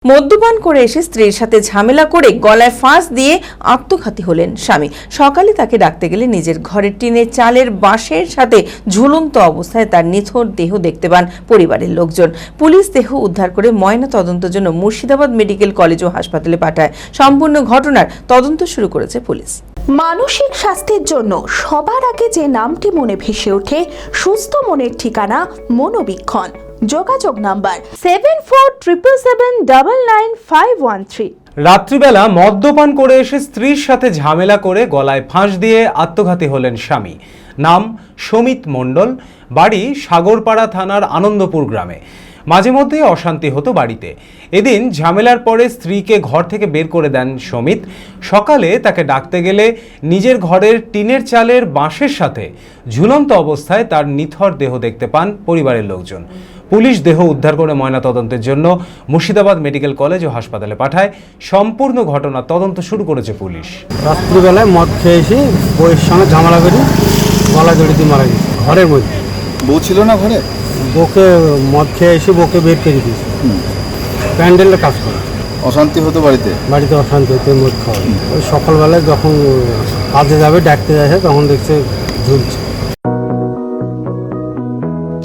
মদ্যপান করে এসে স্ত্রীর সাথে ঝামেলা করে গলায় ফাঁস দিয়ে আত্মঘাতী হলেন স্বামী। সকালে তাকে ডাকতে গেলে নিজের ঘরের টিনের চালের বাঁশের সাথে ঝুলন্ত অবস্থায় তার নিথর দেহ দেখতে পান পরিবারের লোকজন। পুলিশ দেহ উদ্ধার করে ময়না তদন্তের জন্য মুর্শিদাবাদ মেডিকেল কলেজ ও হাসপাতালে পাঠায়। সম্পূর্ণ ঘটনার তদন্ত শুরু করেছে পুলিশ। মানসিক স্বাস্থ্যের জন্য সবার আগে যে নামটি মনে ভেসে ওঠে, সুস্থ মনের ঠিকানা মনোবীক্ষণ। যোগাযোগ নাম্বার 7477799513। রাত্রিবেলা মদ্যপান করে এসে স্ত্রীর সাথে ঝামেলা করে গলায় ফাঁস দিয়ে আত্মঘাতী হলেন স্বামী। নাম সমিত মণ্ডল, বাড়ি সাগরপাড়া থানার আনন্দপুর গ্রামে। মাঝে মধ্যেই অশান্তি হতো বাড়িতে। এদিন ঝামেলার পরে স্ত্রীকে ঘর থেকে বের করে দেন সমিত। সকালে তাকে ডাকতে গেলে নিজের ঘরের টিনের চালের বাঁশের সাথে ঝুলন্ত অবস্থায় তার নিথর দেহ দেখতে পান পরিবারের লোকজন। পুলিশ দেহ উদ্ধার করে ময়নাতদন্তের জন্য মুর্শিদাবাদ মেডিকেল কলেজ ও হাসপাতালে পাঠায়। সম্পূর্ণ ঘটনার তদন্ত শুরু করেছে পুলিশ। রাত্রিবেলায় মদ খেয়ে এসে বউয়ের সঙ্গে ঝামেলা করি, গলা জড়িয়ে মারা গেছে। ঘরের মধ্যে বউ ছিল না ঘরে, বউকে মদ খেয়ে এসে বউকে বের করে দিয়েছে। প্যান্ডেলে কাজ করে অশান্তি হতো বাড়িতে অশান্তি হতো মদ খাওয়া। ওই সকালবেলায় যখন কাজে যাবে ডাকতে যাচ্ছে তখন দেখছে ঝুলছে।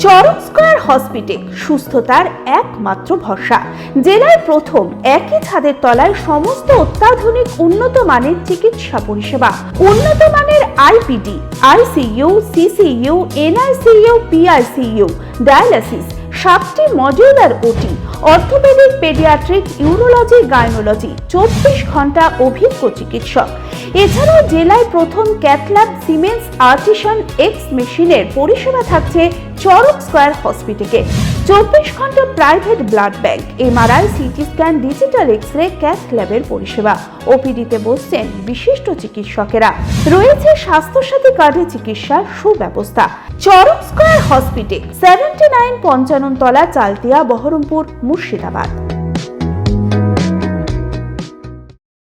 চরক স্কয়ার হসপিটাল সুস্থতার একমাত্র ভরসা। জেলায় প্রথম একই ছাদের তলায় সমস্ত অত্যাধুনিক উন্নত মানের চিকিৎসা পরিষেবা, উন্নত মানের IPD, ICU, CCU, NICU, PICU, dialysis, 7টি modular OT, orthopaedic, paediatric, urology, gynaecology, 24 ঘন্টা অভিজ্ঞ চিকিৎসক। এছাড়াও জেলায় প্রথম ক্যাথল্যাব, সিমেন্স, আর্টিসান এক্স মেশিনের পরিষেবা থাকছে চরক স্কয়ার হসপিটালে। 24 ঘন্টা private blood bank, MRI, CT scan, digital X-ray, cath ল্যাবের পরিষেবা। ওপিডিতে বসছেন বিশিষ্ট চিকিৎসকেরা। রয়েছে স্বাস্থ্যসাথী কার্ডে চিকিৎসার সুব্যবস্থা। চরক স্কয়ার হসপিটাল, 79 পঞ্চানন তলা, চালতিয়া, বহরমপুর, মুর্শিদাবাদ।